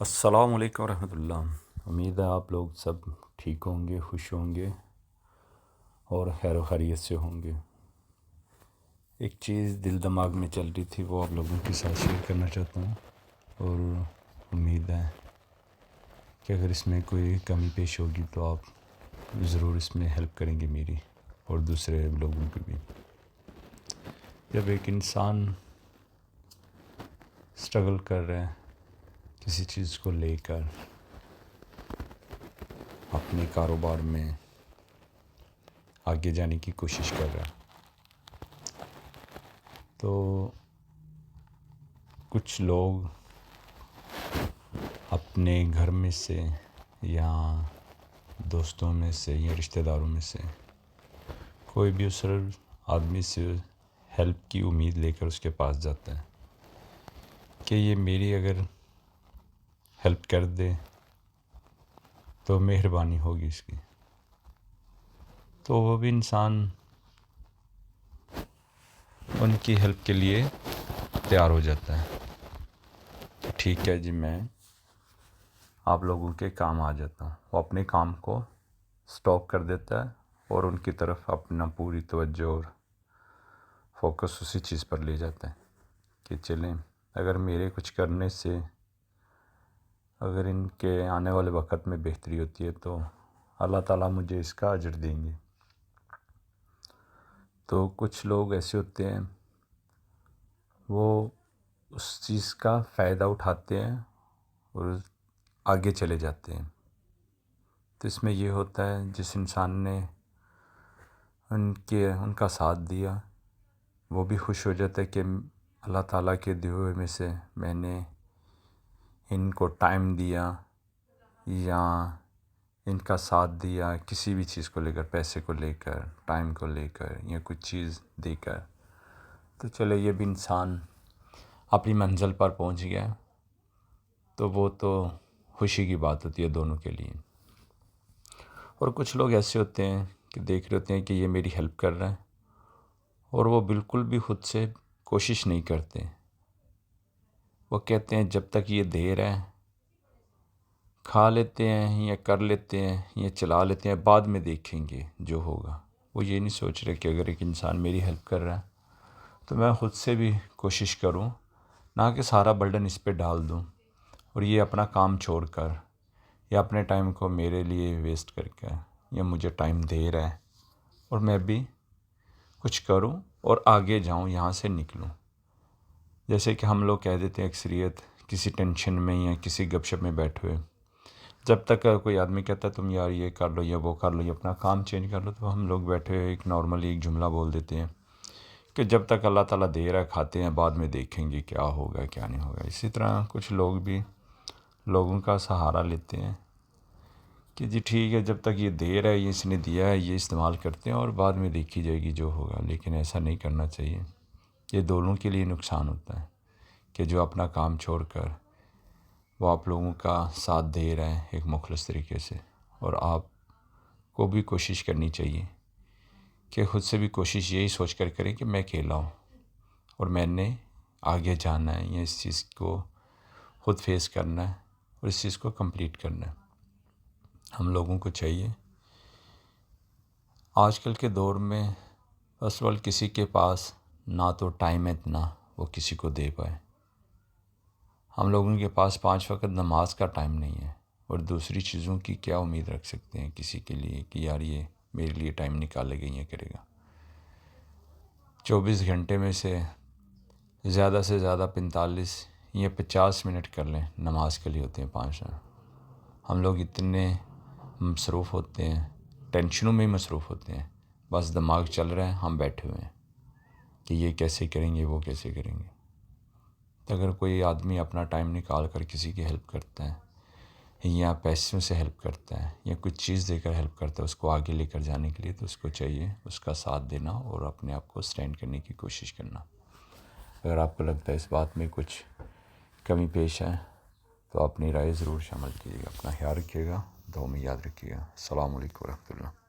السلام علیکم ورحمۃ اللہ۔ امید ہے آپ لوگ سب ٹھیک ہوں گے، خوش ہوں گے اور خیر و خیریت سے ہوں گے۔ ایک چیز دل دماغ میں چل رہی تھی، وہ آپ لوگوں کے ساتھ شیئر کرنا چاہتا ہوں، اور امید ہے کہ اگر اس میں کوئی کمی پیش ہوگی تو آپ ضرور اس میں ہیلپ کریں گے میری اور دوسرے لوگوں کی بھی۔ جب ایک انسان اسٹرگل کر رہے ہیں کسی چیز کو لے کر، اپنے کاروبار میں آگے جانے کی کوشش کر رہا ہے، تو کچھ لوگ اپنے گھر میں سے یا دوستوں میں سے یا رشتہ داروں میں سے کوئی بھی اس آدمی سے ہیلپ کی امید لے کر اس کے پاس جاتا ہے کہ یہ میری اگر ہیلپ کر دے تو مہربانی ہوگی اس کی، تو وہ بھی انسان ان کی ہیلپ کے لیے تیار ہو جاتا ہے کہ ٹھیک ہے جی، میں آپ لوگوں کے کام آ جاتا ہوں۔ وہ اپنے کام کو سٹاپ کر دیتا ہے اور ان کی طرف اپنا پوری توجہ اور فوکس اسی چیز پر لے جاتا ہے کہ چلیں، اگر میرے کچھ کرنے سے اگر ان کے آنے والے وقت میں بہتری ہوتی ہے تو اللہ تعالیٰ مجھے اس کا اجر دیں گے۔ تو کچھ لوگ ایسے ہوتے ہیں، وہ اس چیز کا فائدہ اٹھاتے ہیں اور آگے چلے جاتے ہیں۔ تو اس میں یہ ہوتا ہے، جس انسان نے ان کا ساتھ دیا وہ بھی خوش ہو جاتا ہے کہ اللہ تعالیٰ کے دیے ہوئے میں سے میں نے ان کو ٹائم دیا یا ان کا ساتھ دیا، کسی بھی چیز کو لے کر، پیسے کو لے کر، ٹائم کو لے کر یا کچھ چیز دے کر، تو چلے یہ بھی انسان اپنی منزل پر پہنچ گیا، تو وہ تو خوشی کی بات ہوتی ہے دونوں کے لیے۔ اور کچھ لوگ ایسے ہوتے ہیں کہ دیکھ رہے ہوتے ہیں کہ یہ میری ہیلپ کر رہے ہیں اور وہ بالکل بھی خود سے کوشش نہیں کرتے۔ وہ کہتے ہیں جب تک یہ دے رہے ہیں، کھا لیتے ہیں یا کر لیتے ہیں یا چلا لیتے ہیں، بعد میں دیکھیں گے جو ہوگا۔ وہ یہ نہیں سوچ رہے کہ اگر ایک انسان میری ہیلپ کر رہا ہے تو میں خود سے بھی کوشش کروں، نہ کہ سارا برڈن اس پہ ڈال دوں اور یہ اپنا کام چھوڑ کر یا اپنے ٹائم کو میرے لیے ویسٹ کر کے، یا مجھے ٹائم دے رہا ہے اور میں بھی کچھ کروں اور آگے جاؤں، یہاں سے نکلوں۔ جیسے کہ ہم لوگ کہہ دیتے ہیں اکثریت کسی ٹینشن میں یا کسی گپ شپ میں بیٹھے ہوئے، جب تک کوئی آدمی کہتا ہے تم یار یہ کر لو یا وہ کر لو یا اپنا کام چینج کر لو، تو ہم لوگ بیٹھے ہوئے ایک نارملی ایک جملہ بول دیتے ہیں کہ جب تک اللہ تعالیٰ دے رہا ہے کھاتے ہیں، بعد میں دیکھیں گے کیا ہوگا کیا نہیں ہوگا۔ اسی طرح کچھ لوگ بھی لوگوں کا سہارا لیتے ہیں کہ جی ٹھیک ہے، جب تک یہ دے رہا ہے، یہ اس نے دیا ہے، یہ استعمال کرتے ہیں اور بعد میں دیکھی جائے گی جو ہوگا۔ لیکن ایسا نہیں کرنا چاہیے، یہ دونوں کے لیے نقصان ہوتا ہے کہ جو اپنا کام چھوڑ کر وہ آپ لوگوں کا ساتھ دے رہے ہیں ایک مخلص طریقے سے، اور آپ کو بھی کوشش کرنی چاہیے کہ خود سے بھی کوشش یہی سوچ کر کریں کہ میں اکیلا ہوں اور میں نے آگے جانا ہے، یا اس چیز کو خود فیس کرنا ہے اور اس چیز کو کمپلیٹ کرنا ہے۔ ہم لوگوں کو چاہیے، آج کل کے دور میں فرسٹ آف آل کسی کے پاس نہ تو ٹائم ہے اتنا وہ کسی کو دے پائے۔ ہم لوگوں کے پاس 5 وقت نماز کا ٹائم نہیں ہے، اور دوسری چیزوں کی کیا امید رکھ سکتے ہیں کسی کے لیے کہ یار یہ میرے لیے ٹائم نکالے گا یا کرے گا۔ 24 گھنٹے میں سے زیادہ 45 یا 50 منٹ کر لیں نماز کے لیے ہوتے ہیں 5 منٹ۔ ہم لوگ اتنے مصروف ہوتے ہیں، ٹینشنوں میں ہی مصروف ہوتے ہیں، بس دماغ چل رہا ہے، ہم بیٹھے ہوئے ہیں کہ یہ کیسے کریں گے، وہ کیسے کریں گے۔ تو اگر کوئی آدمی اپنا ٹائم نکال کر کسی کی ہیلپ کرتا ہے یا پیسوں سے ہیلپ کرتا ہے یا کچھ چیز دے کر ہیلپ کرتا ہے اس کو آگے لے کر جانے کے لیے، تو اس کو چاہیے اس کا ساتھ دینا اور اپنے آپ کو سٹینڈ کرنے کی کوشش کرنا۔ اگر آپ کو لگتا ہے اس بات میں کچھ کمی پیش ہے تو اپنی رائے ضرور شامل کیجیے گا۔ اپنا خیال رکھیے گا، دعاؤں میں یاد رکھیے گا۔ السلام علیکم ورحمۃ اللہ۔